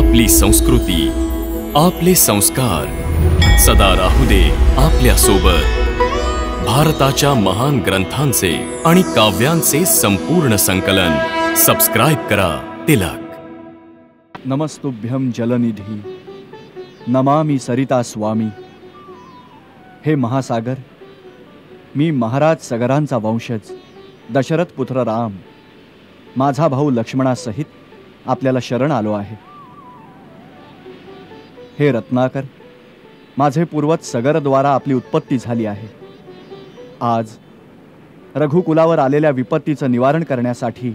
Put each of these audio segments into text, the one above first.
आपली संस्कृती, आपले संस्कार सदा राहू दे आपल्या सोबत। भारताच्या महान ग्रंथांचे आणि काव्यांचे संपूर्ण संकलन सबस्क्राइब करा तिलक। नमस्तुभ्यं जलनिधी, नमामि सरिता स्वामी। हे महासागर, मी महाराज सगरांचा वंशज दशरथ पुत्र राम, माझा भाऊ लक्ष्मणासहित आपल्याला शरण आलो आहे। हे रत्नाकर, माझे पूर्वज सगरद्वारा आपली उत्पत्ती झाली आहे। आज रघुकुलावर आलेल्या विपत्तीचं निवारण करण्यासाठी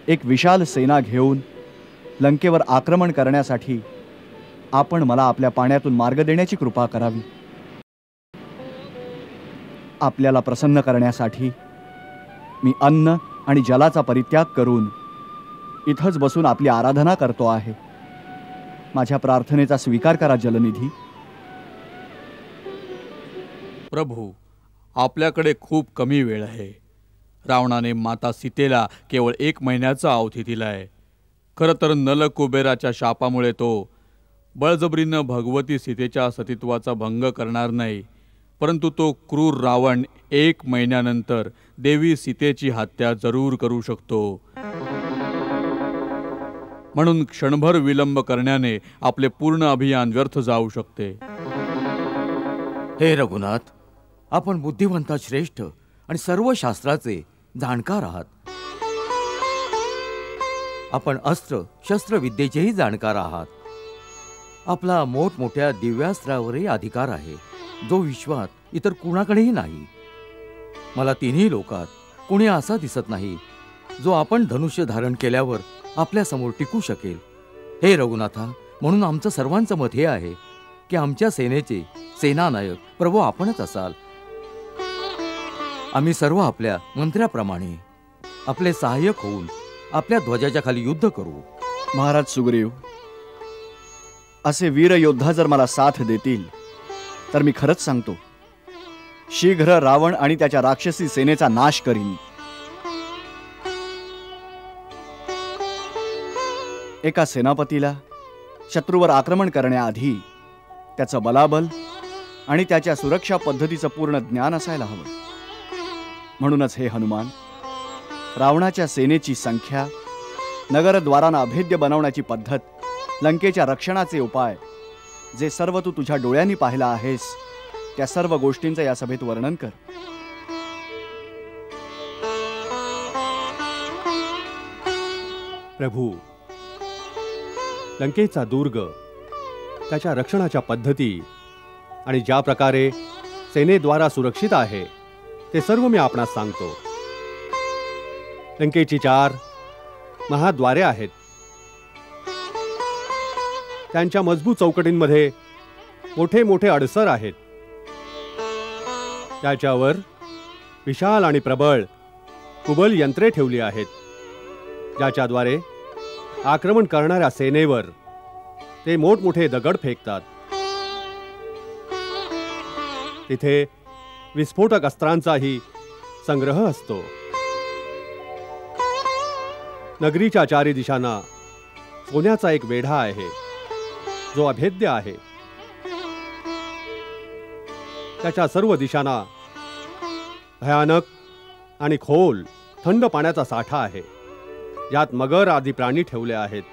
एक विशाल सेना घेऊन लंकेवर आक्रमण करण्यासाठी आपण मला आपल्या पाण्यातून मार्ग देण्याची कृपा करावी। आपल्याला प्रसन्न करण्यासाठी मी अन्न आणि जलाचा परित्याग करून इथंच बसून आपली आराधना करतो आहे। माझ्या प्रार्थनेचा स्वीकार करा जलनिधी। प्रभू, आपल्याकडे खूप कमी वेळ आहे। रावणाने माता सीतेला केवळ 1 महिन्याचा अवधी दिलाय। खरं तर नल कुबेराच्या शापामुळे तो बळजबरीनं भगवती सीतेच्या सतीत्वाचा भंग करणार नाही, परंतु तो क्रूर रावण 1 महिन्यानंतर देवी सीतेची हत्या जरूर करू शकतो। म्हणून क्षणभर विलंब करण्याने आपले पूर्ण अभियान व्यर्थ जाऊ शकते। हे रघुनाथ, आपण बुद्धिवंता श्रेष्ठ आणि सर्व शास्त्राचे जाणकार आहात। आपण अस्त्र शस्त्र विद्येचेही जाणकार आहात। आपला मोठमोठ्या दिव्यास्त्रावरही अधिकार आहे, जो विश्वात इतर कुणाकडेही नाही। मला तिन्ही लोकात कुणी असा दिसत नाही जो आपण धनुष्य धारण केल्यावर आपल्या समोर टिकू शकेल। हे रघुनाथा, म्हणून आमचं सर्वांचं मत हे आहे की आमच्या सेनेचे सेनानायक प्रभू आपणच असाल। आम्ही सर्व आपल्या मंत्र्याप्रमाणे आपले सहाय्यक होऊन आपल्या ध्वजाच्या खाली युद्ध करू। महाराज सुग्रीव, असे वीर योद्धा जर मला साथ देतील तर मी खरंच सांगतो, शीघ्र रावण आणि त्याच्या राक्षसी सेनेचा नाश करीन। एका सेनापतीला शत्रूवर आक्रमण करण्याआधी त्याचं बलाबल आणि त्याच्या सुरक्षा पद्धतीचं पूर्ण ज्ञान असायला हवं। म्हणूनच हे हनुमान, रावणाच्या सेनेची संख्या, नगरद्वारांना अभेद्य बनवण्याची पद्धत, लंकेच्या रक्षणाचे उपाय, जे सर्व तू तुझ्या डोळ्यांनी पाहिलं आहेस, त्या सर्व गोष्टींचं या सभेत वर्णन कर। प्रभू, लंकेचा दुर्ग, त्याच्या रक्षणाच्या पद्धती आणि ज्या प्रकारे सेनेद्वारा सुरक्षित आहे ते सर्व मी आपणास सांगतो। लंकेची 4 महाद्वारे आहेत। त्यांच्या मजबूत चौकटींमध्ये मोठे मोठे अडसर आहेत। त्याच्यावर विशाल आणि प्रबळ कुबल यंत्रे ठेवली आहेत, ज्याच्याद्वारे आक्रमण करणाऱ्या सेनेवर ते मोठमोठे दगड फेकतात। तिथे विस्फोटक अस्त्रांचाही संग्रह असतो। नगरीच्या 4 दिशांना सोन्याचा एक वेढा आहे, जो अभेद्य आहे। त्याच्या सर्व दिशांना भयानक आणि खोल थंड पाण्याचा साठा आहे, यात मगर आदी प्राणी ठेवले आहेत।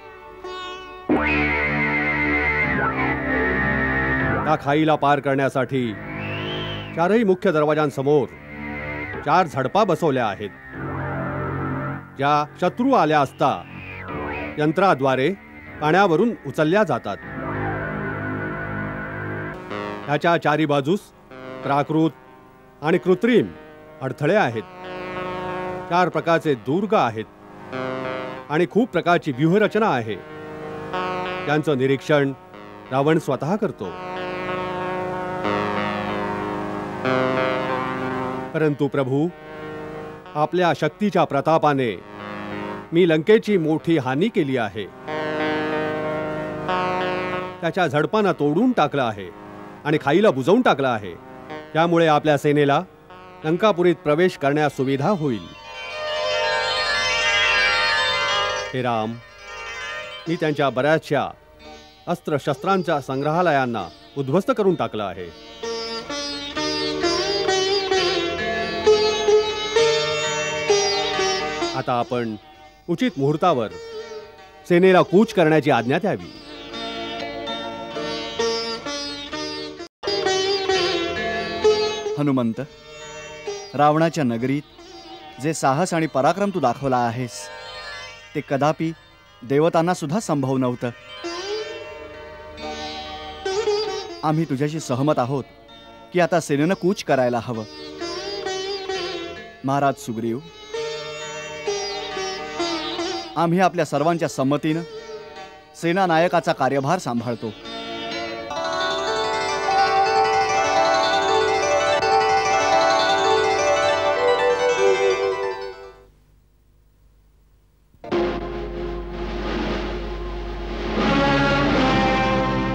त्या खाईला पार करण्यासाठी 4ही मुख्य दरवाजांसमोर 4 झडपा बसवल्या आहेत, ज्या शत्रू आल्या असता यंत्राद्वारे पाण्यावरून उचलल्या जातात। त्याच्या 4ही बाजूस प्राकृत आणि कृत्रिम अडथळे आहेत। 4 प्रकारचे दुर्ग आहेत आणि खूप प्रकारची व्यूहरचना आहे, त्यांचं निरीक्षण रावण स्वतः करतो। परंतु प्रभू, आपल्या शक्तीच्या प्रतापाने मी लंकेची मोठी हानी केली आहे। त्याच्या झडपांना तोडून टाकलं आहे आणि खाईला बुजवून टाकलं आहे। त्यामुळे आपल्या सेनेला लंकापुरीत प्रवेश करण्यास सुविधा होईल। हे राम, मी त्यांच्या बऱ्याचशा अस्त्रशस्त्रांच्या संग्रहालयांना उद्ध्वस्त करून टाकलं आहे. आता आपण उचित मुहूर्तावर सेनेला कूच करण्याची आज्ञा द्यावी. हनुमंत, रावणाच्या नगरीत जे साहस आणि पराक्रम तू दाखवला आहेस ते कदापि देवतांना सुद्धा संभव नव्हतं. आम्ही तुझ्याशी सहमत आहोत की आता सेनेनं कूच करायला हवं. महाराज सुग्रीव, आम्ही आपल्या सर्वांच्या संमतीनं सेना नायकाचा कार्यभार सांभाळतो.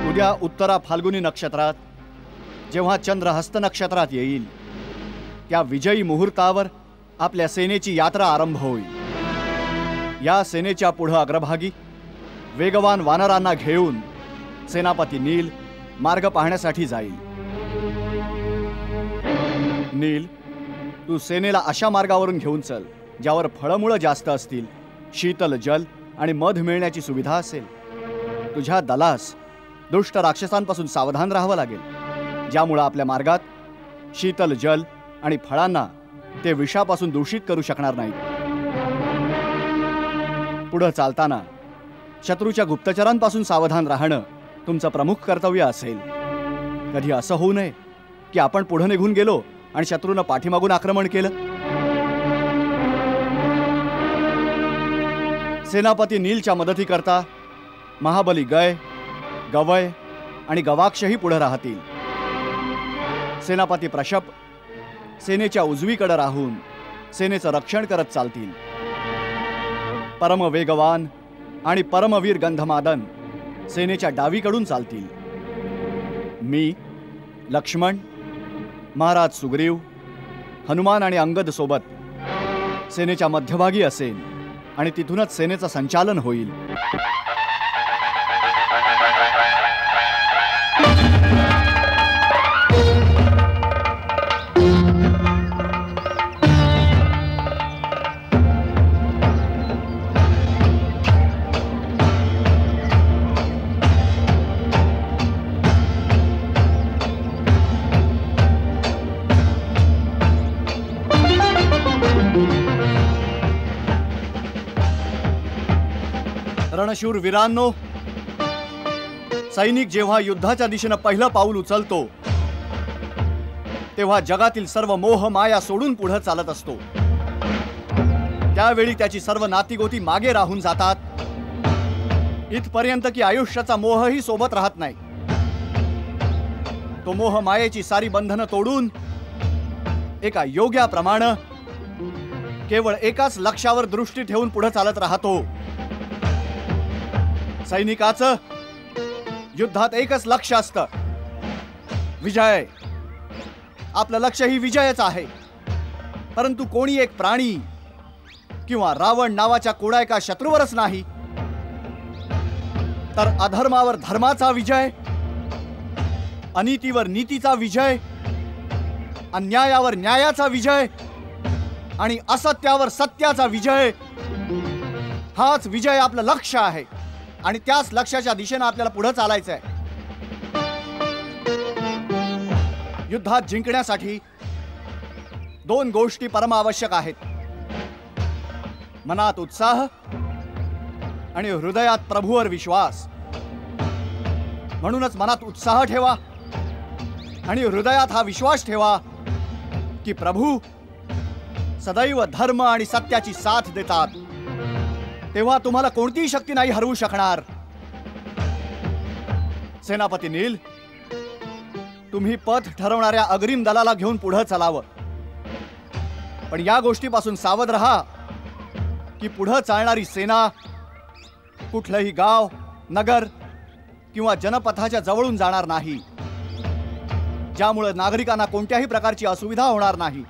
उद्या उत्तरा फाल्गुनी नक्षत्रात जेव्हा चंद्र हस्त नक्षत्रात येईल त्या विजयी मुहूर्तावर आपल्या सेनेची यात्रा आरंभ होईल. या सेनेच्या पुढे अग्रभागी वेगवान वानरांना घेऊन सेनापती नील मार्ग पाहण्यासाठी जाईल. नील, तू सेनेला अशा मार्गावरून घेऊन चल ज्यावर फळमुळं जास्त असतील, शीतल जल आणि मध मिळण्याची सुविधा असेल. तुझ्या दलास दुष्ट राक्षसांपासून सावधान राहावं लागेल, ज्यामुळं आपल्या मार्गात शीतल जल आणि फळांना ते विषापासून दूषित करू शकणार नाहीत. पुढे चालताना शत्रूच्या गुप्तचरांपासून सावधान राहणं तुमचं प्रमुख कर्तव्य असेल. कधी असं होऊ नये की आपण पुढे निघून गेलो आणि शत्रूनं पाठीमागून आक्रमण केलं. सेनापती नीलच्या मदतीकरता महाबली गय, गवय आणि गवाक्षही पुढे राहतील. सेनापती प्रशप सेनेच्या उजवीकडे राहून सेनेचं रक्षण करत चालतील. परमवेगवान आणि परमवीर गंधमादन सेनेच्या डावीकडून चालतील. मी, लक्ष्मण, महाराज सुग्रीव, हनुमान आणि अंगद सोबत सेनेच्या मध्यभागी असेन आणि तिथूनच सेनेचं संचालन होईल. रणशूर वीरांनो, सैनिक जेव्हा युद्धाच्या दिशेनं पहिलं पाऊल उचलतो तेव्हा जगातील सर्व मोह माया सोडून पुढे चालत असतो. त्यावेळी त्याची सर्व नातीगोती मागे राहून जातात, इथपर्यंत की आयुष्याचा मोहही सोबत राहत नाही. तो मोह मायेची सारी बंधनं तोडून एका योग्याप्रमाणे केवळ एकाच लक्ष्यावर दृष्टी ठेवून पुढे चालत राहतो. सैनिकाचं युद्धात एकच लक्ष असतं, विजय. आपलं लक्ष ही विजयच आहे. परंतु कोणी एक प्राणी किंवा रावण नावाच्या कोणा एका शत्रूवरच नाही, तर अधर्मावर धर्माचा विजय, अनीतीवर नीतीचा विजय, अन्यायावर न्यायाचा विजय आणि असत्यावर सत्याचा विजय, हाच विजय आपलं लक्ष आहे आणि त्याच लक्ष्याच्या दिशेने आपल्याला पुढे चालायचंय. युद्धात जिंकण्यासाठी दोन गोष्टी परमावश्यक आहेत: मनात उत्साह आणि हृदयात प्रभूवर विश्वास. म्हणूनच मनात उत्साह ठेवा आणि हृदयात हा विश्वास ठेवा की प्रभू सदैव धर्म आणि सत्याची साथ देतात. तेव्हा तुम्हाला कोणतीही शक्ती नाही हरवू शकणार. सेनापती नील, तुम्ही पथ ठरवणाऱ्या अग्रिम दलाला घेऊन पुढे चालावं. पण या गोष्टीपासून सावध रहा की पुढे चालणारी सेना कुठलंही गाव, नगर किंवा जनपथाच्या जवळून जाणार नाही, ज्यामुळे नागरिकांना कोणत्याही प्रकारची असुविधा होणार नाही.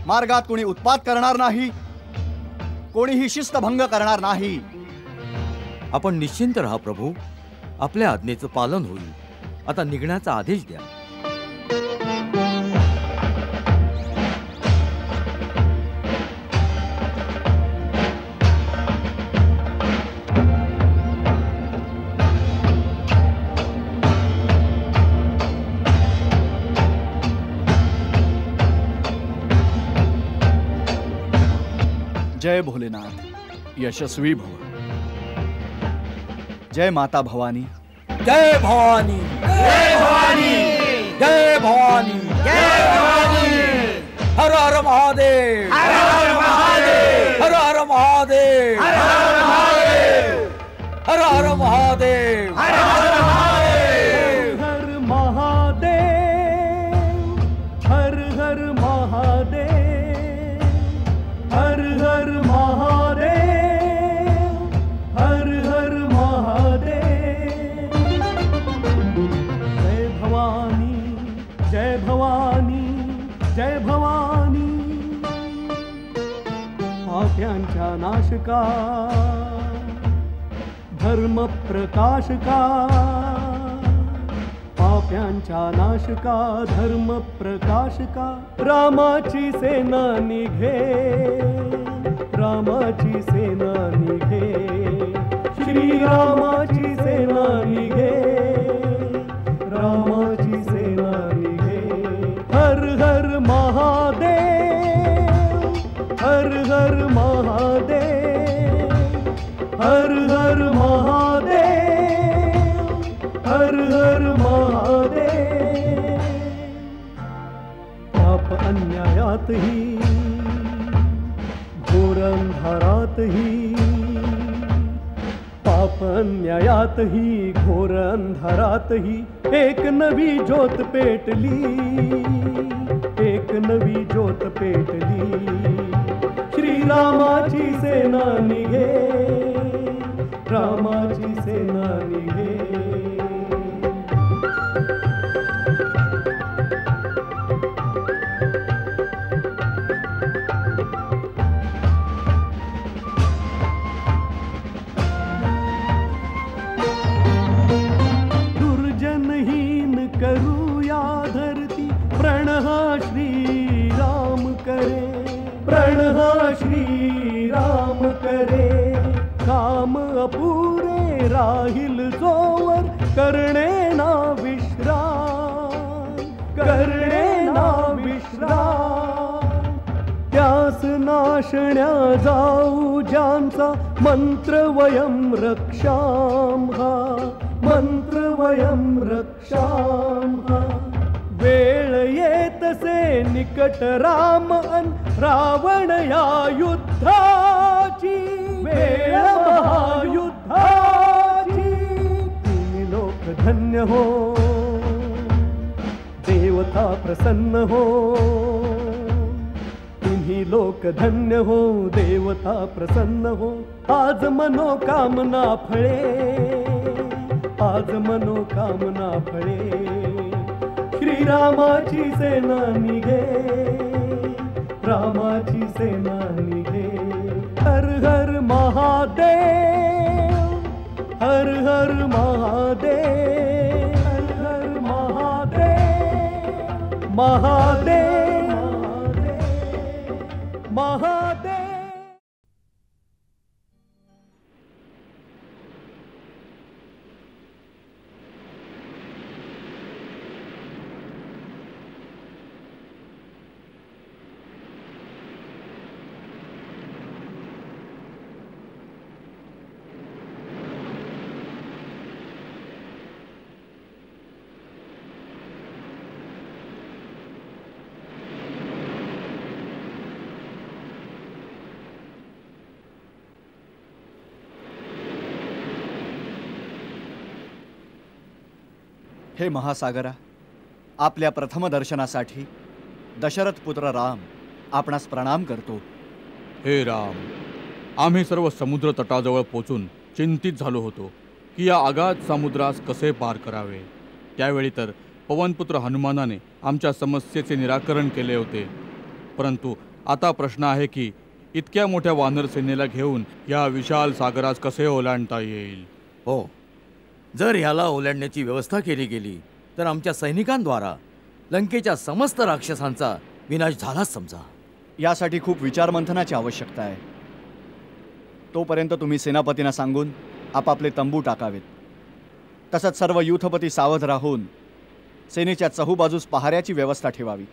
मार्गात कोणी उत्पात करणार नाही, कोणीही शिस्तभंग करणार नाही. आपण निश्चिंत राहा प्रभू. आपल्या आज्ञेचं पालन होईल. आता निघण्याचा आदेश द्या. जय भोलेनाथ, यशस्वी भव. जय माता भवानी. जय भवानी, जय भवानी, जय भवानी, जय भवानी. हर हर महादेव, हर हर महादेव, हर हर महादेव, हर हर महादेव, हर हर महादेव, हर हर महादेव, हर महादेव, हर हर महादेव, हर हर महादेव, हर हर महादेव. जय भवानी, जय भवानी, जय भवानी. पाप्यांच्या नाशका, धर्म प्रकाशका, पाप्यांच्या नाशका, धर्म प्रकाशका. रामाची सेना निघे, रामाची सेना निघे, श्रीरामाची सेना निघे, रामाची सेना निघे. हर हर महादेव, हर हर महादेव, हर हर महादेव, हर हर महादेव. पाप अन्यायातही, घोर अंधारातही, पाप अन्यायातही, घोर अंधारातही एक नवी ज्योत पेटली, एक नवी ज्योत पेटली. श्रीरामाची सेना निघे, रामाची सेना निघे. दुर्जनहीन करूया धरती, प्रणहा श्री राम करे, प्रणहा श्री राम करे. काम अपुरे राहील जोवर, करणे ना विश्राम, करणे ना विश्राम. त्यास नाशण्या जाऊ ज्यांचा, मंत्र वयम रक्षाम हा, मंत्र वयम रक्षाम हा. वेळ येतसे निकट राम अन रावण या युद्धाची, वेळ महायुद्धाची. तुम्ही लोक धन्य हो, देवता प्रसन्न हो. तुम्ही लोक धन्य हो, देवता प्रसन्न हो. आज मनोकामना फळे, आज मनोकामना फळे. श्रीरामाची सेना निघे, रामाची सेना निघे. हर हर महादेव, हर हर महादेव, हर हर महादेव, महादेव, महादेव. हे महासागरा, आपल्या प्रथम दर्शनासाठी दशरथ पुत्र राम आपणास प्रणाम करतो. हे राम, आम्ही सर्व समुद्र तटाजवळ पोचून चिंतित झालो होतो की या अगाध समुद्रास कसे पार करावे. त्यावेळी तर पवनपुत्र हनुमानाने आमच्या समस्येचे निराकरण केले होते. परंतु आता प्रश्न आहे की इतक्या मोठ्या वानर सेनेला घेऊन या विशाल सागरास कसे ओलांडता येईल. हो, जर ह्याला ओलांडण्याची व्यवस्था केली गेली तर आमच्या सैनिकांद्वारा लंकेच्या समस्त राक्षसांचा विनाश झालाच समजा. यासाठी खूप विचारमंथनाची आवश्यकता आहे. तोपर्यंत तुम्ही सेनापतींना सांगून आपापले तंबू टाकावेत. तसंच सर्व युथपती सावध राहून सेनेच्या चहूबाजूस पहाऱ्याची व्यवस्था ठेवावी,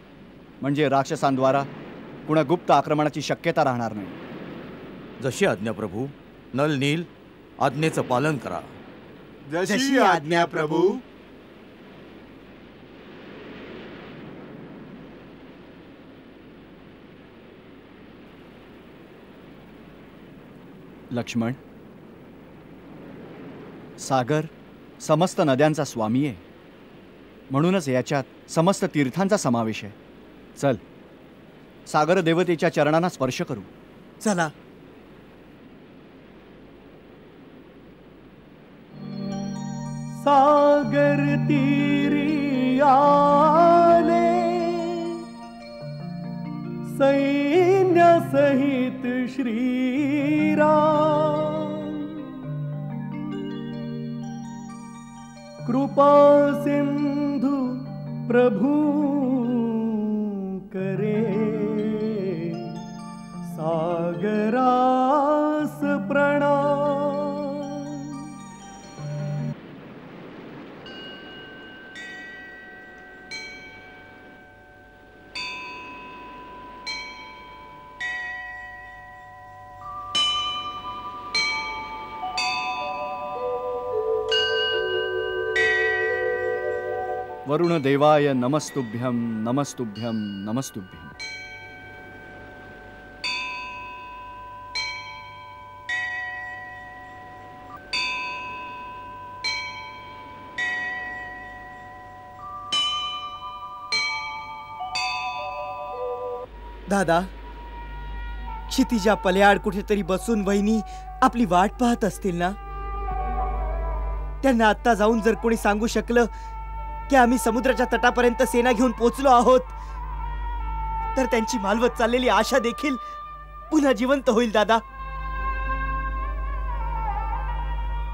म्हणजे राक्षसांद्वारा कुणा गुप्त आक्रमणाची शक्यता राहणार नाही. जशी आज्ञा प्रभू. नल नील, आज्ञेचं पालन करा. जशी आज्ञा प्रभू. लक्ष्मण, सागर समस्त नद्यांचा स्वामी आहे, म्हणूनच याच्यात समस्त तीर्थांचा समावेश आहे. चल, सागर देवतेच्या चरणांना स्पर्श करू. चला. सागर तीरी आले सैन्य सहित श्रीराम. कृपा सिंधु प्रभु करे सागरास प्रणाम. वरुण देवाय नमस्तुभ्यं नमस्तुभ्यं नमस्तुभ्यं. दादा, क्षितिजा पल्याड कुठेतरी बसून वहिनी आपली वाट पाहत असतील ना? त्यांना आत्ता जाऊन जर कोणी सांगू शकलं की आम्ही समुद्राच्या तटापर्यंत सेना घेऊन पोहोचलो आहोत, तर त्यांची मालवत चाललेली आशा देखील पुन्हा जिवंत होईल दादा.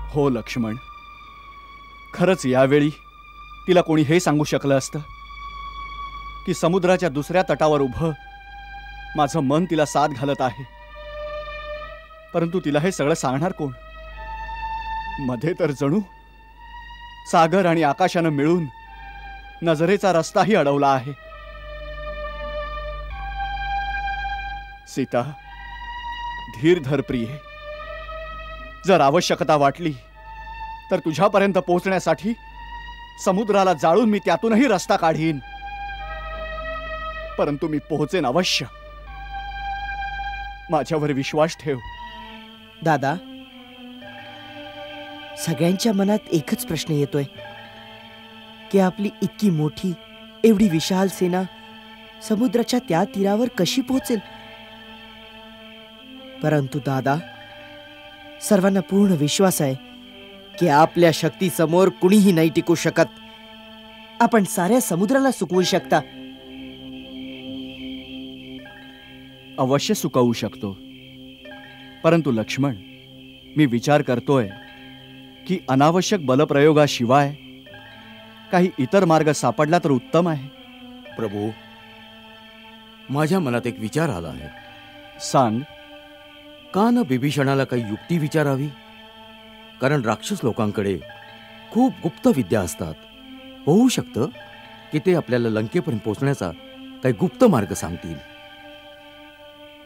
हो लक्ष्मण, खरंच यावेळी तिला कोणी हे सांगू शकलं असतं की समुद्राच्या दुसऱ्या तटावर उभं माझं मन तिला साथ घालत आहे. परंतु तिला हे सगळं सांगणार कोण? मध्ये तर जणू सागर आणि आकाशानं मिळून नजरेचा रस्ताही अडवला आहे. सीता, धीर धर प्रिये. जर आवश्यकता वाटली तर तुझ्यापर्यंत पोहोचण्यासाठी समुद्राला जाळून मी त्यातूनही रस्ता काढीन. परंतु मी पोहोचेन अवश्य. माझ्यावर विश्वास ठेव. दादा, सगळ्यांच्या मनात एकच प्रश्न येतोय की आपली इतकी मोठी, एवढी विशाल सेना समुद्राच्या त्या तीरावर कशी पोहोचेल? परंतु दादा, सर्वांना पूर्ण विश्वास आहे की आपल्या शक्तीसमोर कुणीही नाही टिकू शकत. आपण साऱ्या समुद्राला सुकवू शकता. अवश्य सुकवू शकतो. परंतु लक्ष्मण, मी विचार करतोय की अनावश्यक बलप्रयोगाशिवाय काही इतर मार्ग सापडला तर उत्तम आहे. प्रभू, माझ्या मनात एक विचार आला आहे. सांग. का न बिभीषणाला काही युक्ती विचारावी? कारण राक्षस लोकांकडे खूप गुप्त विद्या असतात. होऊ शकतं की ते आपल्याला लंकेपर्यंत पोहोचण्याचा काही गुप्त मार्ग सांगतील.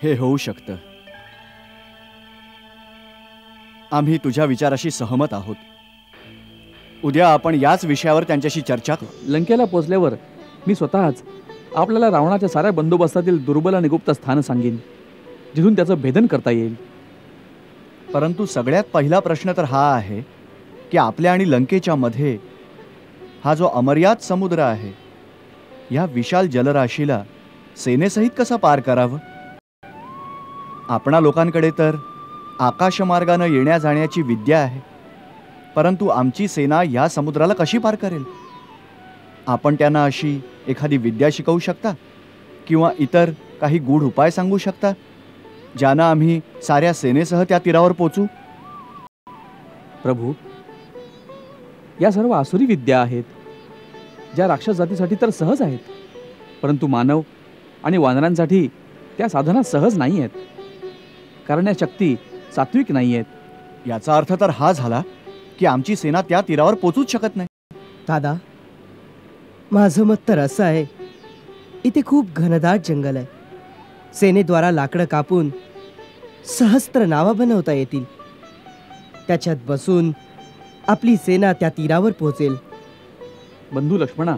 हे होऊ शकतं. आम्ही तुझ्या विचाराशी सहमत आहोत. उद्या आपण याच विषयावर त्यांच्याशी चर्चा करू. लंकेला पोचल्यावर मी स्वतःच आपल्याला रावणाच्या साऱ्या बंदोबस्तातील दुर्बल आणि गुप्त स्थान सांगेन, जिथून त्याचं भेदन करता येईल. परंतु सगळ्यात पहिला प्रश्न तर हा आहे की आपल्या आणि लंकेच्या मध्ये हा जो अमर्याद समुद्र आहे, या विशाल जलराशीला सेनेसहित कसा पार करावं? आपणा लोकांकडे तर आकाशमार्गानं येण्या जाण्याची विद्या आहे, परंतु आमची सेना या समुद्राला कशी पार करेल? आपण त्यांना अशी एखादी विद्या शिकवू शकता किंवा इतर काही गूढ उपाय सांगू शकता ज्यानं आम्ही साऱ्या सेनेसह त्या तीरावर पोचू? प्रभू, या सर्व आसुरी विद्या आहेत, ज्या राक्षस जातीसाठी तर सहज आहेत, परंतु मानव आणि वानरांसाठी त्या साधना सहज नाही आहेत, कारण या शक्ती सात्विक नाही आहेत. याचा अर्थ तर हा झाला की आमची सेना त्या तीरावर पोचूच शकत नाही. दादा, माझं मत तर असं आहे, इथे खूप घनदाट जंगल आहे. सेनेद्वारा लाकडं कापून सहस्त्र नावा बनवता येतील. त्याच्यात बसून आपली सेना त्या तीरावर पोहोचेल. बंधू लक्ष्मणा,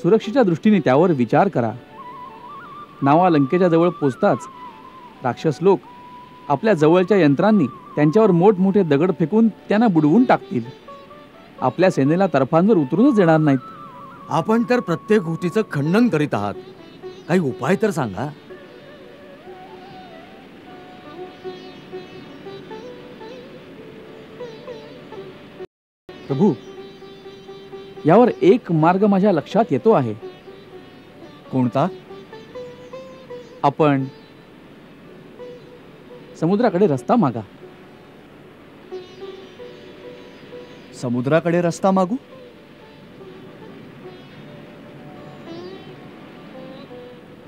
सुरक्षेच्या दृष्टीने त्यावर विचार करा. नावा लंकेच्या जवळ पोचताच राक्षस लोक आपल्या जवळच्या यंत्रांनी त्यांच्यावर मोठमोठे दगड फेकून त्यांना बुडवून टाकतील. आपल्या सेनेला तर्फांवर उतरूनच देणार नाहीत. आपण तर प्रत्येक गोष्टीचं खंडन करीत आहात. काही उपाय तर सांगा. प्रभू, यावर एक मार्ग माझ्या लक्षात येतो आहे. कोणता? आपण समुद्राकडे रस्ता मागा. समुद्राकडे रस्ता मागू?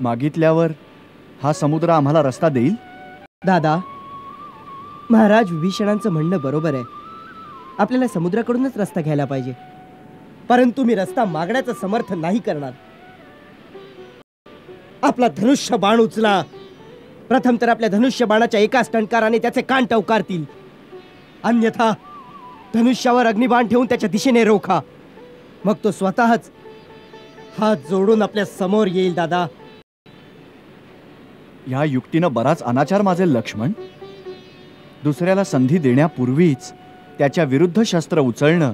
मागितल्यावर हा समुद्र आम्हाला रस्ता देईल? दादा, महाराज विभीषणांचं म्हणणं बरोबर आहे. आपल्याला समुद्राकडूनच रस्ता घ्यायला पाहिजे, परंतु मी रस्ता मागण्याचं समर्थन नाही करणार. आपला धनुष्य बाण उचला. प्रथम तर आपल्या धनुष्य बाणाच्या एकाच टणकाराने त्याचे कान टवकारतील, अन्यथा धनुष्यावर अग्निबाण ठेवून त्याच्या दिशेने रोखा. मग तो स्वतःच हात जोडून आपल्या समोर येईल. दादा, या युक्तीनं बराच अनाचार माजेल लक्ष्मण. दुसऱ्याला संधी देण्यापूर्वीच त्याच्या विरुद्ध शस्त्र उचलणं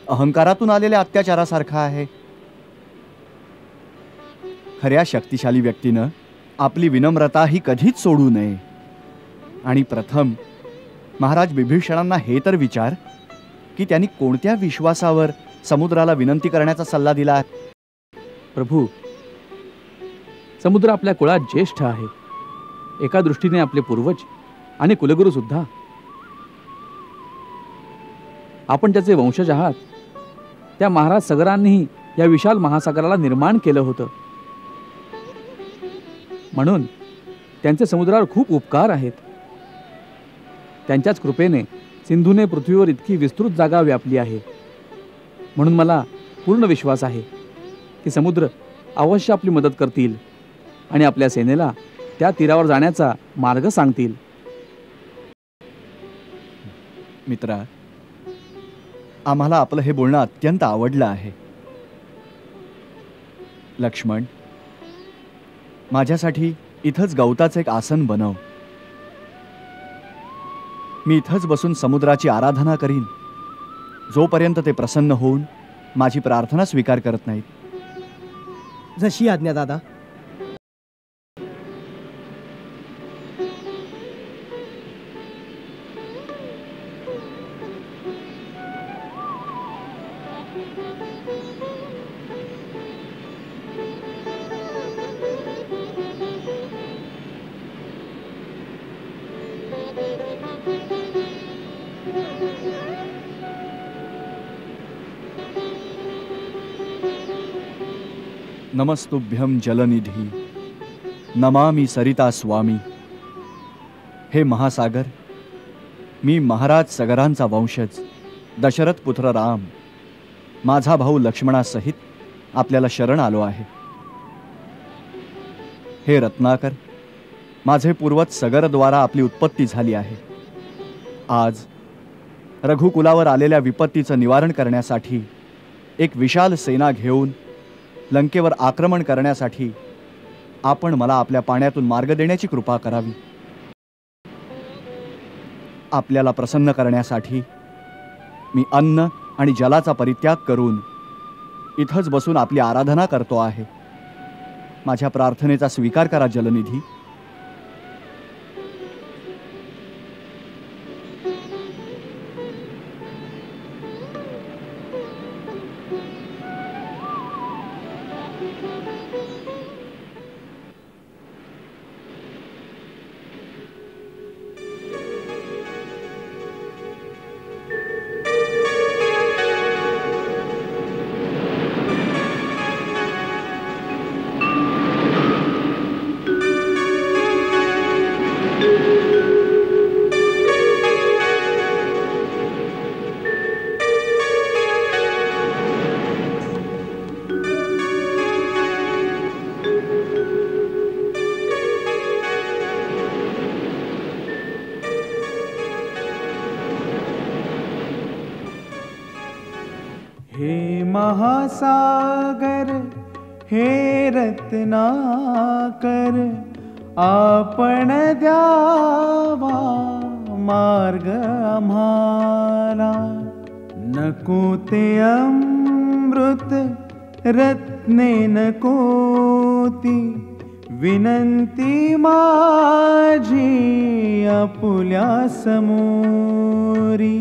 अहंकारातून आलेल्या अत्याचारासारखं आहे. खऱ्या शक्तिशाली व्यक्तीनं आपली विनम्रता ही कधीच सोडू नये. आणि प्रथम महाराज विभीषणांना हे तर विचार की त्यांनी कोणत्या विश्वासावर समुद्राला विनंती करण्याचा सल्ला दिला. प्रभू, समुद्र आपल्या कुळात ज्येष्ठ आहे. एका दृष्टीने आपले पूर्वज आणि कुलगुरू सुद्धा. आपण त्याचे वंशज आहात. त्या महाराज सगरांनीही या विशाल महासागराला निर्माण केलं होतं, म्हणून त्यांचे समुद्रावर खूप उपकार आहेत. त्यांच्याच कृपेने सिंधूने पृथ्वीवर इतकी विस्तृत जागा व्यापली आहे. म्हणून मला पूर्ण विश्वास आहे की समुद्र अवश्य आपली मदत करतील आणि आपल्या सेनेला त्या तीरावर जाण्याचा मार्ग सांगतील. मित्रा, आम्हाला आपलं हे बोलणं अत्यंत आवडलं आहे. लक्ष्मण, माझ्यासाठी इथंच गवताचं एक आसन बनव. मी इथंच बसून समुद्राची आराधना करीन, जोपर्यंत ते प्रसन्न होऊन माझी प्रार्थना स्वीकार करत नाहीत. जशी आज्ञा दादा. नमस्तुभ्यं जलनिधी, नमामि सरिता स्वामी. हे महासागर, मी महाराज सगरांचा वंशज दशरथ पुत्र राम, माझा भाऊ लक्ष्मणासहित आपल्याला शरण आलो आहे. हे रत्नाकर, माझे पूर्वज सगरद्वारा आपली उत्पत्ती झाली आहे. आज रघुकुलावर आलेल्या विपत्तीचं निवारण करण्यासाठी एक विशाल सेना घेऊन लंकेवर आक्रमण करण्यासाठी आपण मला आपल्या पाण्यातून मार्ग देण्याची कृपा करावी. आपल्याला प्रसन्न करण्यासाठी मी अन्न आणि जलाचा परित्याग करून इथंच बसून आपली आराधना करतो आहे. माझ्या प्रार्थनेचा स्वीकार करा जलनिधी. हे महासागर हे रत्नाकर आपण द्यावा मार्ग आम्हाला नको ते अमृत रत्ने नकोती विनंती माझी आपुल्या समोरी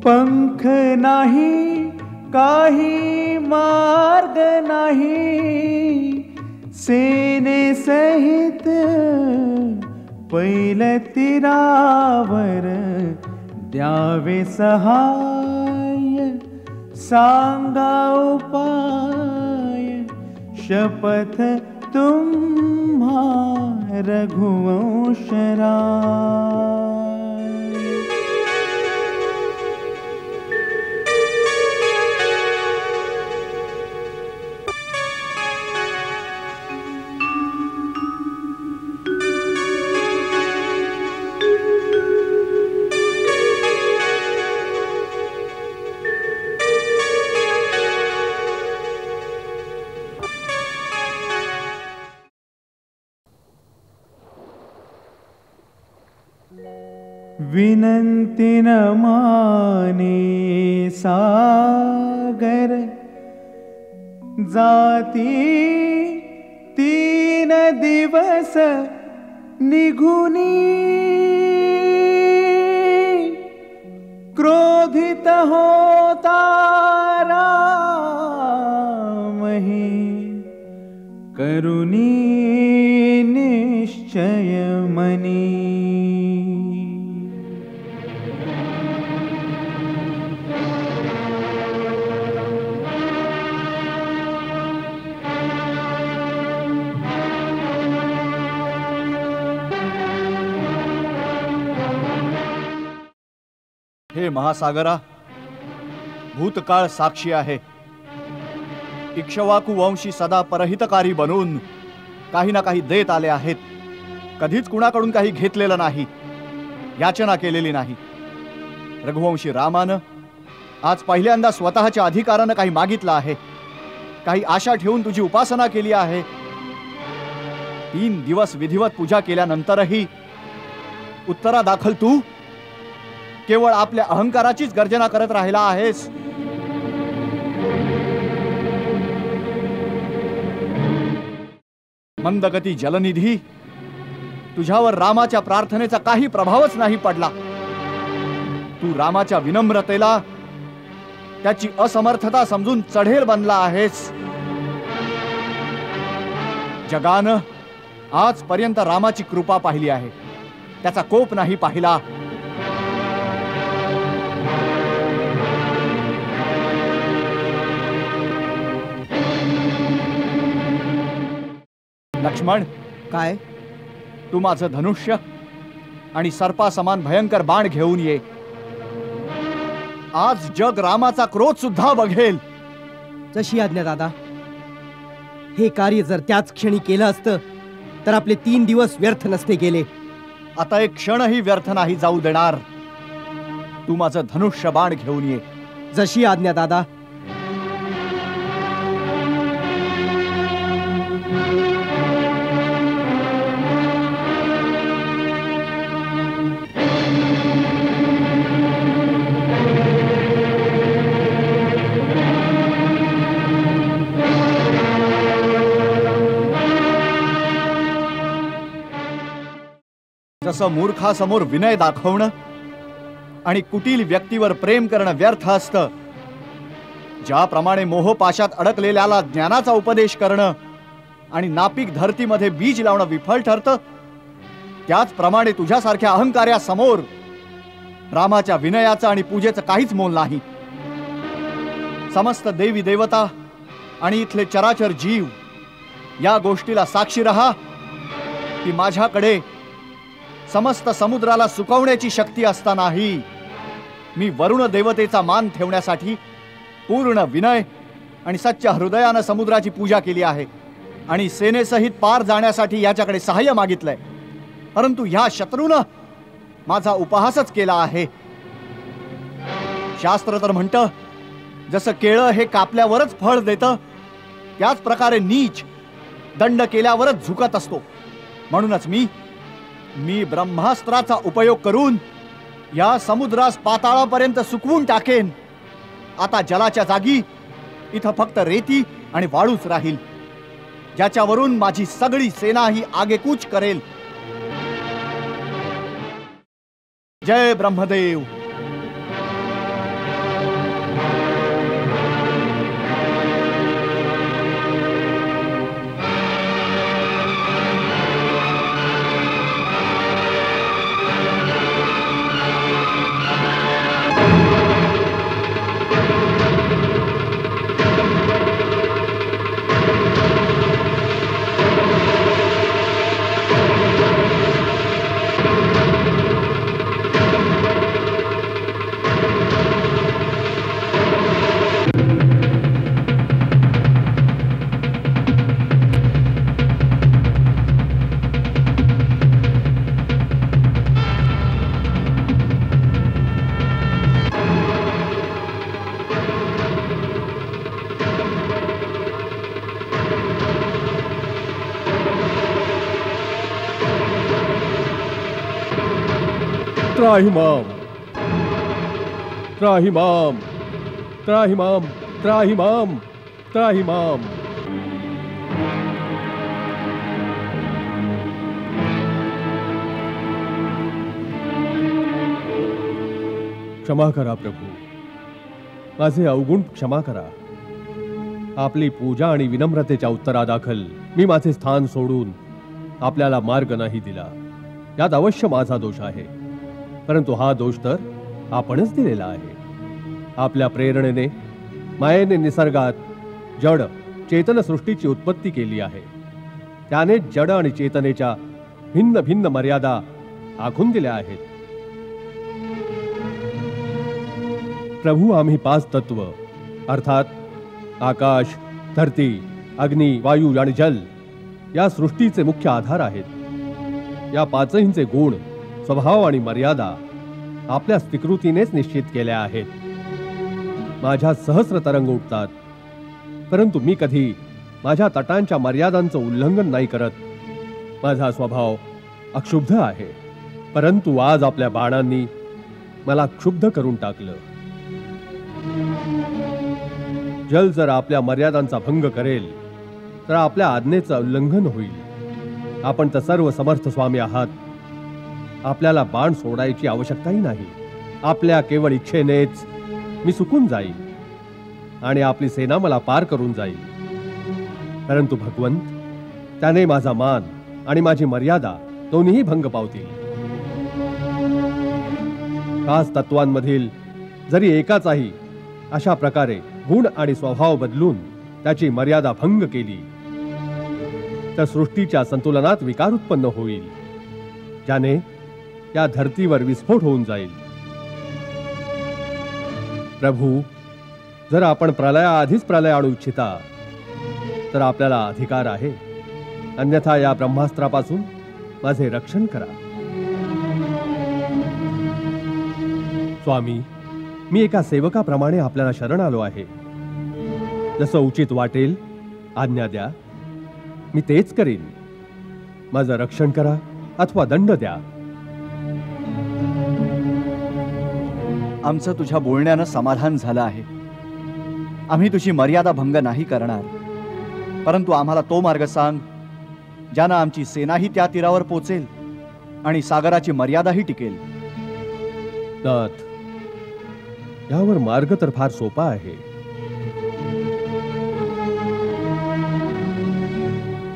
पंख नाही काही मार्ग नाही सेने सहित पैल तीरावर द्यावे सहाय सांगा उपाय शपथ तुम्हा रघुवंशराय विनंती न माने सागर जाती 3 दिवस निघुनी क्रोधित होता रामही करुणी निश्चय मनी हे महासागरा, भूतकाळ साक्षी आहे. इक्ष्वाकू वंशी सदा परहितकारी बनून काही ना काही देत आले आहेत. कधीच कुणाकडून काही घेतलेलं नाही, याचना केलेली नाही. रघुवंशी रामानं आज पहिल्यांदा स्वतःच्या अधिकारानं काही मागितलं आहे. काही आशा ठेवून तुझी उपासना केली आहे. 3 दिवस विधिवत पूजा केल्यानंतरही उत्तरादाखल तू केवळ आपल्या अहंकाराचीच गर्जना करत राहिला आहेस. मंदगती जलनिधी, तुझ्यावर रामाच्या प्रार्थनेचा काही प्रभावच नाही पडला. तू रामाच्या विनम्रतेला त्याची असमर्थता समजून चढेल बनला आहेस. जगानं आजपर्यंत रामाची कृपा पाहिली आहे, त्याचा कोप नाही पाहिला. लक्ष्मण, काय? तू माझं धनुष्य आणि सर्पा समान भयंकर बाण घेऊन ये. आज जग रामाचा क्रोध सुद्धा बघेल. जशी आज्ञा दादा. हे कार्य जर त्याच क्षणी केलं असतं तर आपले 3 दिवस व्यर्थ नसते गेले. आता एक क्षणही व्यर्थ नाही जाऊ देणार. तू माझं धनुष्य बाण घेऊन ये. जशी आज्ञा दादा. जसं मूर्खासमोर विनय दाखवणं आणि कुटील व्यक्तीवर प्रेम करणं व्यर्थ असतं, ज्याप्रमाणे मोहपाशात अडकलेल्याला ज्ञानाचा उपदेश करणं आणि नापीक धरतीमध्ये बीज लावणं विफल ठरतं, त्याचप्रमाणे तुझ्यासारख्या अहंकार्यासमोर रामाच्या विनयाचं आणि पूजेचं काहीच मोल नाही. समस्त देवी देवता आणि इथले चराचर जीव या गोष्टीला साक्षी रहा की माझ्याकडे समस्त समुद्राला सुकवण्याची शक्ती असतानाही मी वरुण देवतेचा मान ठेवण्यासाठी पूर्ण विनय आणि सच्च हृदयानं समुद्राची पूजा केली आहे आणि सेनेसहित पार जाण्यासाठी याच्याकडे सहाय्य मागितलंय. परंतु ह्या शत्रूनं माझा उपहासच केला आहे. शास्त्र तर म्हणतं, जसं केळं हे कापल्यावरच फळ देतं, त्याच प्रकारे नीच दंड केल्यावरच झुकत असतो. म्हणूनच मी ब्रह्मास्त्राचा उपयोग करून या समुद्रास पाताळापर्यंत सुकवून टाकेन. आता जलाच्या जागी इथं फक्त रेती आणि वाळूच राहील, ज्याच्यावरून माझी सगळी सेना ही आगेकूच करेल. जय ब्रह्मदेव. त्राहिमाम त्राहिमाम त्राहिमाम त्राहिमाम त्राहिमाम. क्षमा करा प्रभू, माझे अवगुण क्षमा करा. आपली पूजा आणि विनम्रतेच्या उत्तरादाखल मी माझे स्थान सोडून आपल्याला मार्ग नाही दिला. यात अवश्य माझा दोष आहे, परंतु हा दोष तर आपणच दिलेला आहे. आपल्या प्रेरणेने मायेने निसर्गात जड चेतन सृष्टीची उत्पत्ती केली आहे. त्याने जड आणि चेतनेच्या भिन्न भिन्न मर्यादा आखून दिल्या आहेत. प्रभू, आम्ही 5 तत्व अर्थात आकाश, धरती, अग्नी, वायू आणि जल या सृष्टीचे मुख्य आधार आहेत. या 5हींचे गुण, स्वभाव आणि मर्यादा आपल्या स्वीकृतीनेच निश्चित केल्या आहेत. माझ्या सहस्र तरंग उठतात, परंतु मी कधी माझ्या तटांच्या मर्यादांचं उल्लंघन नाही करत. माझा स्वभाव अक्षुब्ध आहे, परंतु आज आपल्या बाणांनी मला क्षुब्ध करून टाकलं. जल जर आपल्या मर्यादांचा भंग करेल तर आपल्या आज्ञेचं उल्लंघन होईल. आपण तर सर्व समर्थ स्वामी आहात. आपल्याला बाण सोडायची आवश्यकताही नाही. आपल्या केवळ इच्छेनेच मी सुकून जाईल आणि आपली सेना मला पार करून जाईल. परंतु भगवंत, त्याने माझा मान आणि माझी मर्यादा दोन्हीही भंग पावतील. 5 तत्वांमधील जरी एकाचाही अशा प्रकारे गुण आणि स्वभाव बदलून त्याची मर्यादा भंग केली तर सृष्टीच्या संतुलनात विकार उत्पन्न होईल, ज्याने या धर्तीवर विस्फोट होऊन जाईल. प्रभू, जर आपण प्रलयाआधीच प्रलय आणू इच्छिता तर आपल्याला अधिकार आहे. अन्यथा या ब्रह्मास्त्रापासून माझे रक्षण करा. स्वामी, मी एका सेवकाप्रमाणे आपल्याला शरण आलो आहे. जसं उचित वाटेल आज्ञा द्या, मी तेच करीन. माझं रक्षण करा अथवा दंड द्या. आमचं तुझ्या बोलण्यानं समाधान झालं आहे. आम्ही तुझी मर्यादा भंग नाही करणार, परंतु आम्हाला तो मार्ग सांग ज्यानं आमची सेनाही त्या तीरावर पोचेल आणि सागराची मर्यादाही टिकेल. नाथ, यावर मार्ग तर फार सोपा आहे.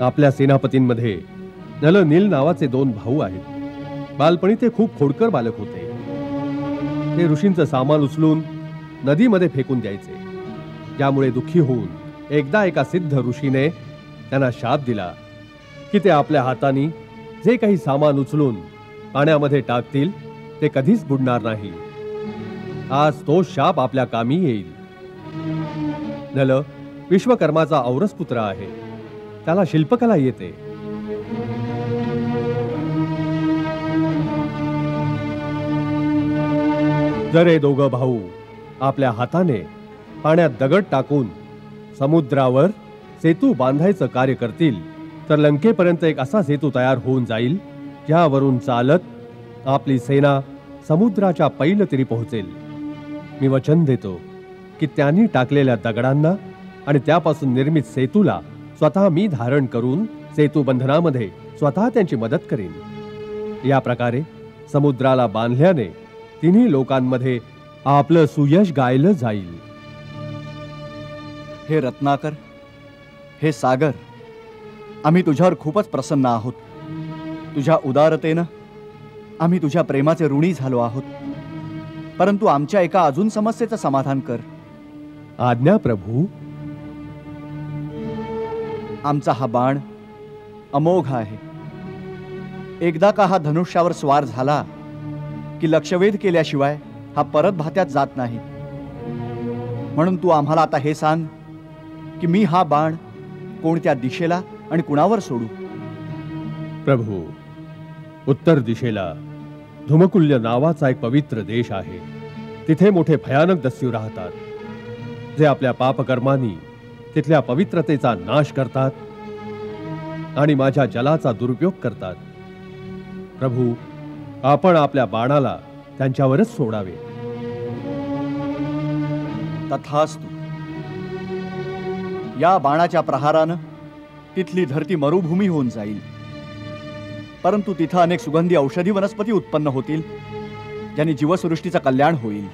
आपल्या सेनापतींमध्ये नल नील नावाचे 2 भाऊ आहेत. बालपणी ते खूप खोडकर बालक होते. ते ऋषींचं सामान उचलून नदीमध्ये फेकून द्यायचे, ज्यामुळे दुःखी होऊन एकदा एका सिद्ध ऋषीने त्यांना शाप दिला की ते आपल्या हातांनी जे काही सामान उचलून पाण्यामध्ये टाकतील ते कधीच बुडणार नाही. आज तो शाप आपल्या कामी येईल. नल विश्वकर्माचा औरस पुत्र आहे. त्याला शिल्पकला येते. जर हे दोघं भाऊ आपल्या हाताने पाण्यात दगड टाकून समुद्रावर सेतू बांधायचं कार्य करतील तर लंकेपर्यंत एक असा सेतू तयार होऊन जाईल ज्यावरून चालत आपली सेना समुद्राच्या पैलतीरी पोहोचेल. मी वचन देतो की त्यांनी टाकलेल्या दगडांना आणि त्यापासून निर्मित सेतूला स्वतः मी धारण करून सेतू बंधनामध्ये स्वतः त्यांची मदत करीन. या प्रकारे समुद्राला बांधल्याने तिन्ही लोकांमध्ये आपलं सुयश गायलं जाईल. हे रत्नाकर, हे सागर, आम्ही तुझ्यावर खूपच प्रसन्न आहोत. तुझ्या उदारतेनं आम्ही तुझ्या प्रेमाचे ऋणी झालो आहोत. परंतु आमच्या एका अजून समस्येचं समाधान कर. आज्ञा प्रभू. आमचा हा बाण अमोघ आहे. एकदा का हा धनुष्यावर स्वार झाला की लक्षवेध केल्याशिवाय हा परत भात्यात जात नाही. म्हणून तू आम्हाला आता हे सांग की मी हा बाण कोणत्या दिशेला आणि कुणावर सोडू. प्रभू, उत्तर दिशेला धुमकुल्य नावाचा एक पवित्र देश आहे. तिथे मोठे भयानक दस्यू राहतात जे आपल्या पापकर्मांनी तिथल्या पवित्रतेचा नाश करतात आणि माझ्या जलाचा दुरुपयोग करतात. प्रभू, आपण आपल्या बाणाला त्यांच्यावरच सोडावे. तथास्तु. या बाणाच्या प्रहारानं तिथली धरती मरुभूमी होऊन जाईल. परंतु तिथं अनेक सुगंधी औषधी वनस्पती उत्पन्न होतील ज्यांनी जीवसृष्टीचं कल्याण होईल.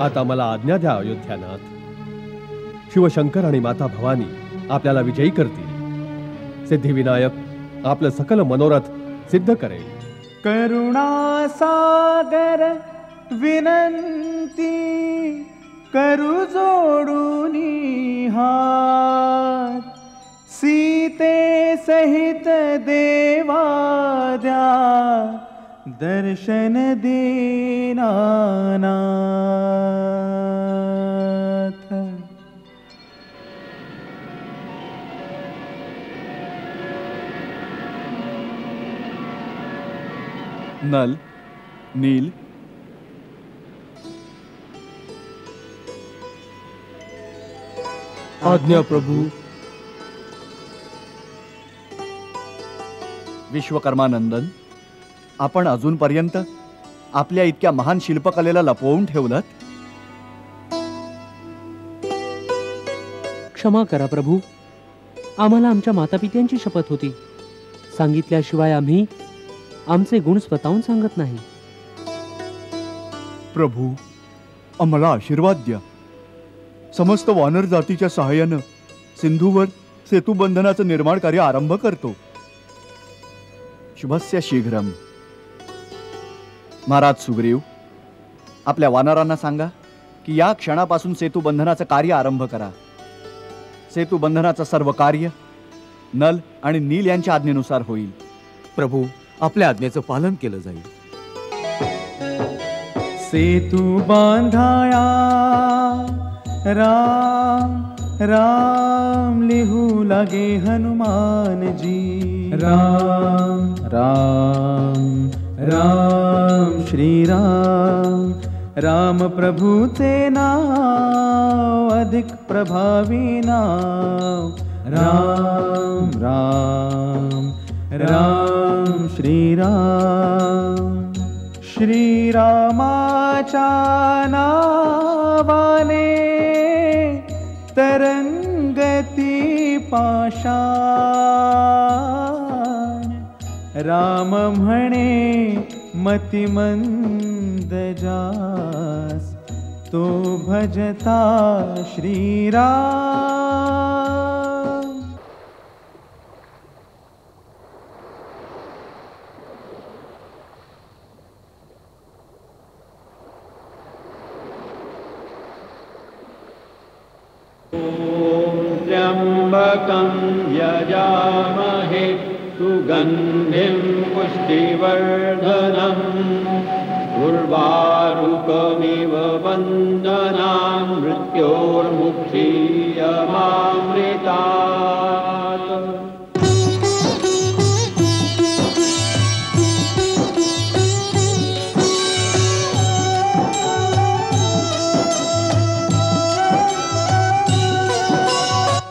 आता मला आज्ञा द्या अयोध्यानाथ. शिवशंकर आणि माता भवानी आपल्याला विजयी करतील. सिद्धिविनायक आपलं सकल मनोरथ सिद्ध करेल. करुणा सागर विनंती करू जोडूनी हात. सीते सहित देवा द्या दर्शन दीनानाथ. नल, नील, आज्ञा प्रभू. विश्वकर्मानंदन, आपण अजूनपर्यंत आपल्या इतक्या महान शिल्पकलेला लपवून ठेवलं. क्षमा करा प्रभू. आम्हाला आमच्या मातापित्यांची शपथ होती. सांगितल्याशिवाय आम्ही आमचे गुण स्वतःहून सांगत नाही. प्रभू, आम्हाला आशीर्वाद द्या. समस्त वानर जातीच्या सहाय्यानं सिंधूवर सेतुबंधनाचं निर्माण कार्य आरंभ करतो. शुभस्य शीघ्रम. महाराज सुग्रीव, आपल्या वानरांना सांगा की या क्षणापासून सेतुबंधनाचं कार्य आरंभ करा. सेतुबंधनाचं सर्व कार्य नल आणि नील यांच्या आज्ञेनुसार होईल. प्रभू, आपल्या आज्ञेचं पालन केलं जाईल. सेतू बांधाया राम राम लिहू लागे हनुमानजी. राम राम राम श्रीराम. राम प्रभूचे नाव अधिक प्रभावी नाव. राम राम राम श्रीराम. श्रीरामाच्या नावाने तरंगती पाषाण. राम म्हणे मतिमंद जास तो भजता श्रीराम. त्र्यंबकं यजामहे सुगन्धिं पुष्टिवर्धनम्. उर्वारुकमिव लोकमिव वन्दनां मृत्योर्मुक्षीयमामृतात्।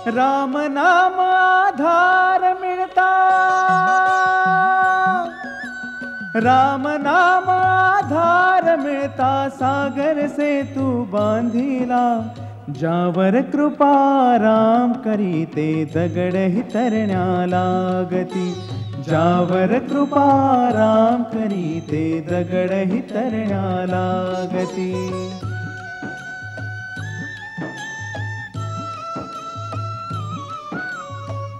राम नाम आधार मिळता, राम नाम आधार मिळता, सागर से तू बांधिला, ज्यावर कृपा राम करीते दगडही तरण्याला गती, ज्यावर कृपा राम करीते दगडही तरण्याला गती।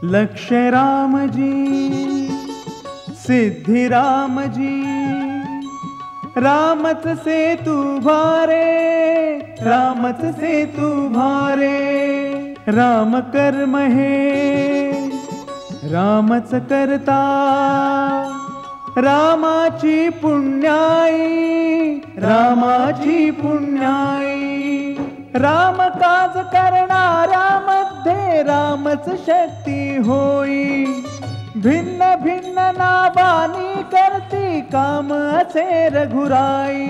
लक्ष्य रामजी सिद्धि रामजी, रामच से तू भारे, रामच से तू भारे, राम कर्म हे रामच करता, रामाची पुण्याई, रामाची पुण्याई, राम काज करणाऱ्यामध्ये रामच शक्ती होई, भिन्न भिन्न नावानी करती काम असे रघुराई,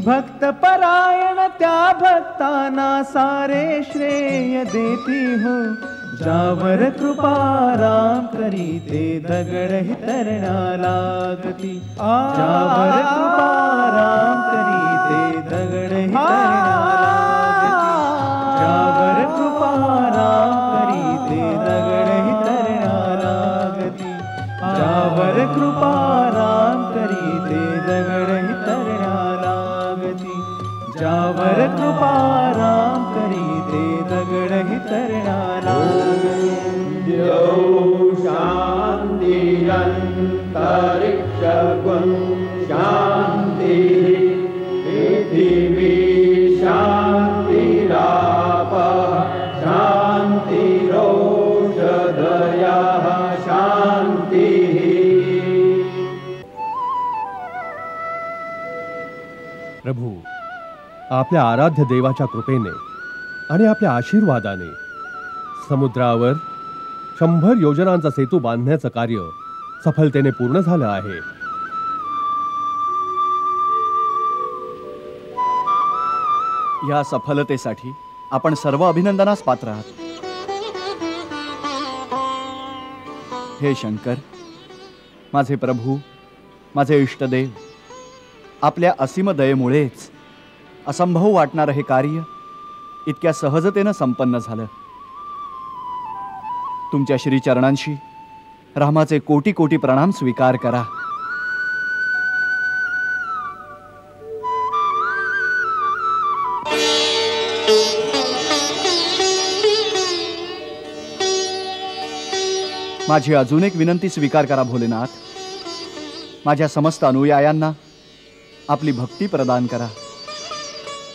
भक्त परायण त्या भक्तांना सारे श्रेय देती हो, ज्यावर कृपा राम करीते दगडही तरण्याला गती, ज्यावर कृपा राम करीते दगडही तरण्याला गती, ज्यावर कृपा राम करीते दगडही तरण्याला गती, ज्यावर कृपा राम करीते दगडही तरण्याला गती, ज्यावर कृपा राम करीते दगडही तरण्याला गती। शान्तिरन्तरिक्षगुं शान्तिः, पृथिवी शान्तिरापः शान्तिरोषधयः शान्तिः। प्रभू, आपल्या आराध्य देवाच्या कृपेने आणि आपल्या आशीर्वादाने समुद्रावर 100 योजनांचा सेतू बांधण्याचं कार्य सफलतेने पूर्ण झालं आहे। या सफलतेसाठी आपण सर्व अभिनंदनास पात्र आहात। हे शंकर, माझे प्रभू, माझे इष्टदेव, आपल्या असीम दयेमुळेच असंभव वाटणारं हे कार्य इतक्या सहजतेनं संपन्न झालं। तुमच्या श्रीचरणांशी रामाचे कोटी कोटी प्रणाम स्वीकार करा। माझी अजून एक विनंती स्वीकार करा भोलेनाथ। माझ्या समस्त अनुयायांना आपली भक्ती प्रदान करा।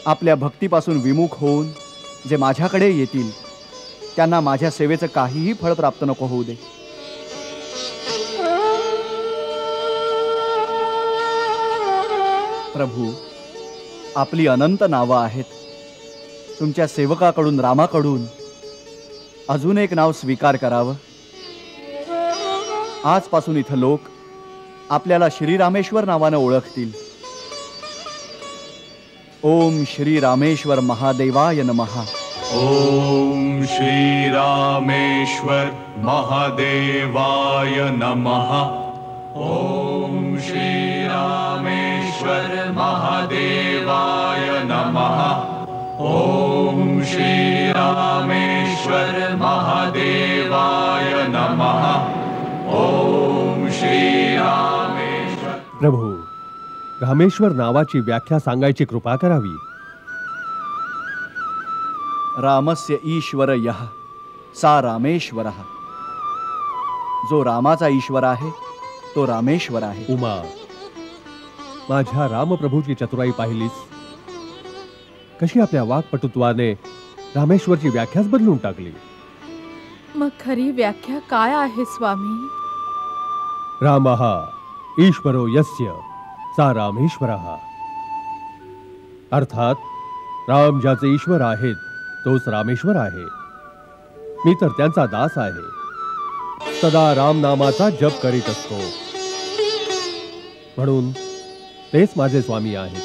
आपल्या भक्तीपासून विमुख होऊन जे माझ्याकडे येतील त्यांना माझ्या सेवेचं काहीही फळ प्राप्त नको होऊ दे। प्रभू, आपली अनंत नावं आहेत। तुमच्या सेवकाकडून रामाकडून अजून एक नाव स्वीकार करावं। आजपासून इथं लोक आपल्याला श्रीरामेश्वर नावानं ओळखतील। ओम श्री रामेश्वर महादेवाय नमः। ओम श्री रामेश्वर महादेवाय नमः। ओम श्री रामेश्वर महादेवाय नमः। ओम श्री रामेश्वर महादेवाय नमः। ओम श्री रामेश्वर। प्रभू, रामेश्वर नावाची व्याख्या सांगायची कृपा करावी। रामस्य ईश्वर यः सा रामेश्वरः। जो रामाचा ईश्वर आहे तो रामेश्वर आहे। उमा, माझ्या रामप्रभूची चतुराई पाहिलीस? कशी आपल्या वाक्पटुत्वाने रामेश्वरची व्याख्याच बदलून टाकली। मग खरी व्याख्या काय आहे स्वामी? रामः ईश्वरो यस्य सा रामेश्वरः। अर्थात राम ज्याचे ईश्वर आहेत तोच रामेश्वर आहे. मी तर त्यांचा दास आहे, सदा राम नामाचा जप करीत असतो, म्हणून तेच माझे स्वामी आहेत.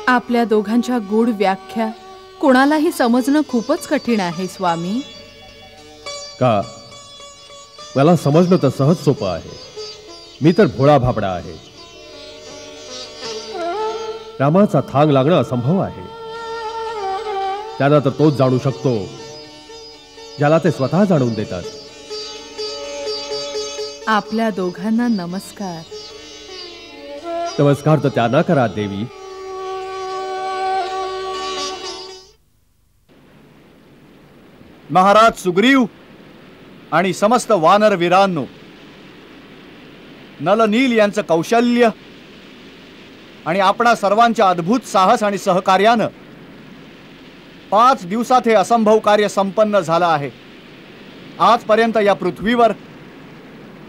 आपल्या दोघांच्या गूढ व्याख्या कोणालाही समजणं खूपच कठीण आहे स्वामी. का? मला समजणं तर सहज सोपं आहे. मी तर भोळा भाबडा आहे. रामाचा थांग लागणं असंभव आहे. त्यांना तर तोच जाणू शकतो ज्याला ते स्वतः जाणून देतात. आपल्या दोघांना नमस्कार. नमस्कार तर त्यांना करा देवी. महाराज सुग्रीव आणि समस्त वानर वीरांनो, नलनील यांचं कौशल्य आणि आपणा सर्वांच्या अद्भुत साहस आणि सहकार्यानं 5 दिवसात हे असंभव कार्य संपन्न झालं आहे. आजपर्यंत या पृथ्वीवर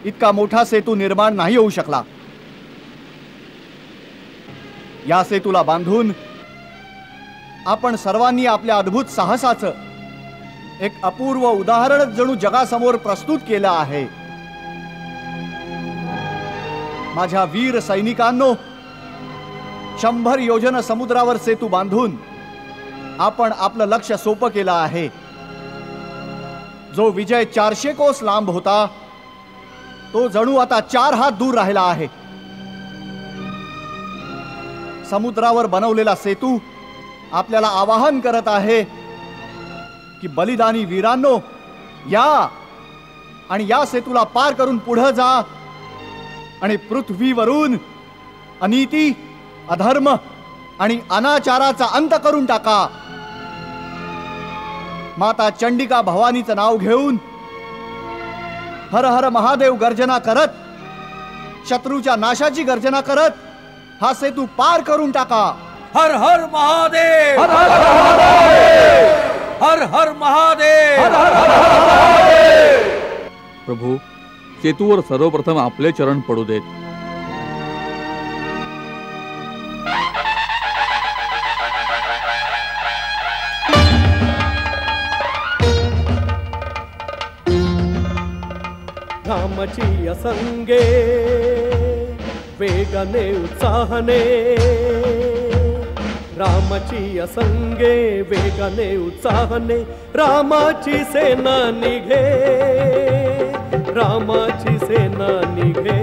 इतका मोठा सेतू निर्माण नाही होऊ शकला. या सेतूला बांधून आपण सर्वांनी आपल्या अद्भुत साहसाचं एक अपूर्व उदाहरण जणू जगासमोर प्रस्तुत केलं आहे. माझ्या वीर सैनिकांनो, 100 योजन समुद्रावर सेतू बांधून आपण आपलं लक्ष्य सोपं केलं आहे. जो विजय 400 कोस लांब होता तो जणू आता 4 हात दूर राहिला आहे. समुद्रावर बनवलेला सेतू आपल्याला आवाहन करत आहे की बलिदानी वीरांनो, या आणि या सेतूला पार करून पुढे जा आणि पृथ्वीवरून अनीती, अधर्म आणि अनाचाराचा अंत करून टाका. माता चंडिका भवानीचं नाव घेऊन हर हर महादेव गर्जना करत, शत्रूच्या नाशाची गर्जना करत हा सेतू पार करून टाका. हर हर महादेव, हर हर महादेव, हर हर महादेव, हर हर महादेव. प्रभू, सेतूवर सर्वप्रथम आपले चरण पडू देत. रामाची असंगे वेगाने उत्साहाने, रामाची असंगे वेगाने उत्साहाने, रामाची सेना निघे, रामाची सेना निघे.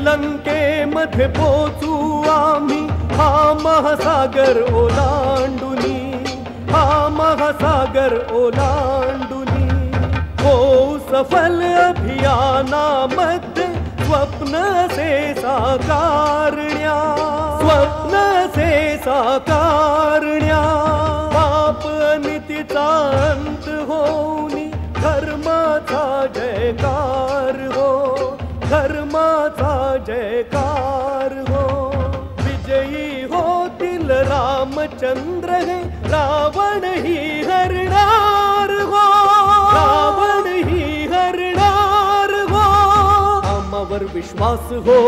लंकेमध्ये पोचू आम्ही हा महासागर ओलांडुनी, हा महासागर ओलांडुनी. हो सफल अभियानामध्ये स्वप्न से साकारण्या, स्वप्न से साकारण्या. पाप नीतीचा अंत होऊनी धर्माचा जयकार हो, धर्माचा जयकार हो. विजयी होतील रामचंद्र हे, रावण ही हरणार हो, रावण ही हरणार हो. रामावर विश्वास हो,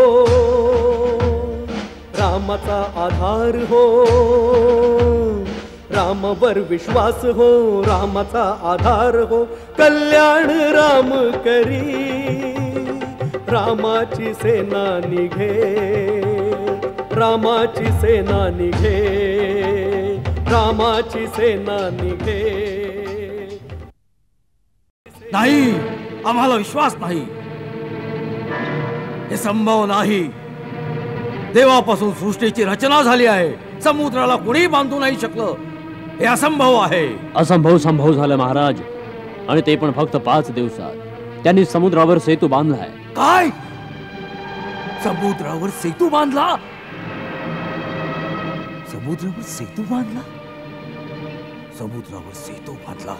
रामाचा आधार हो, रामावर विश्वास हो, रामाचा आधार हो. कल्याण राम करी, रामाची सेना निघे, रामाची सेना निघे, रामाची सेना निघे. नाही, आम्हाला विश्वास नाही. हे संभव नाही. देवापासून सृष्टीची रचना झाली आहे. समुद्राला कोणी बांधू नाही शकलं. हे असंभव आहे. असंभव संभव झालं महाराज, आणि ते पण फक्त 5 दिवसात. त्यांनी समुद्रावर सेतू बांधलाय. काय? समुद्रावर सेतू बांधला? समुद्रावर सेतू बांधला? समुद्रावर सेतू बांधला?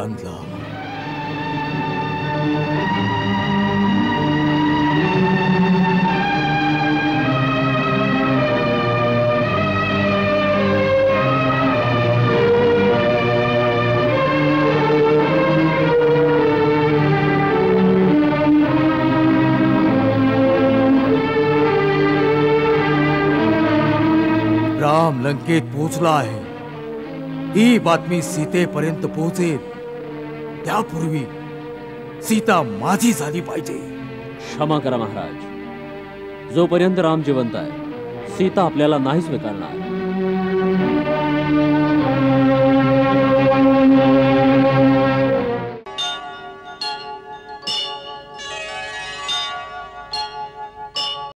बांधला. राम लंकेत पोहोचला आहे. ही बातमी सीतेपर्यंत पोहोचेल त्यापूर्वी सीता माझी झाली पाहिजे. क्षमा करा महाराज, जोपर्यंत राम जिवंत आहे सीता आपल्याला नाही स्वीकारणार.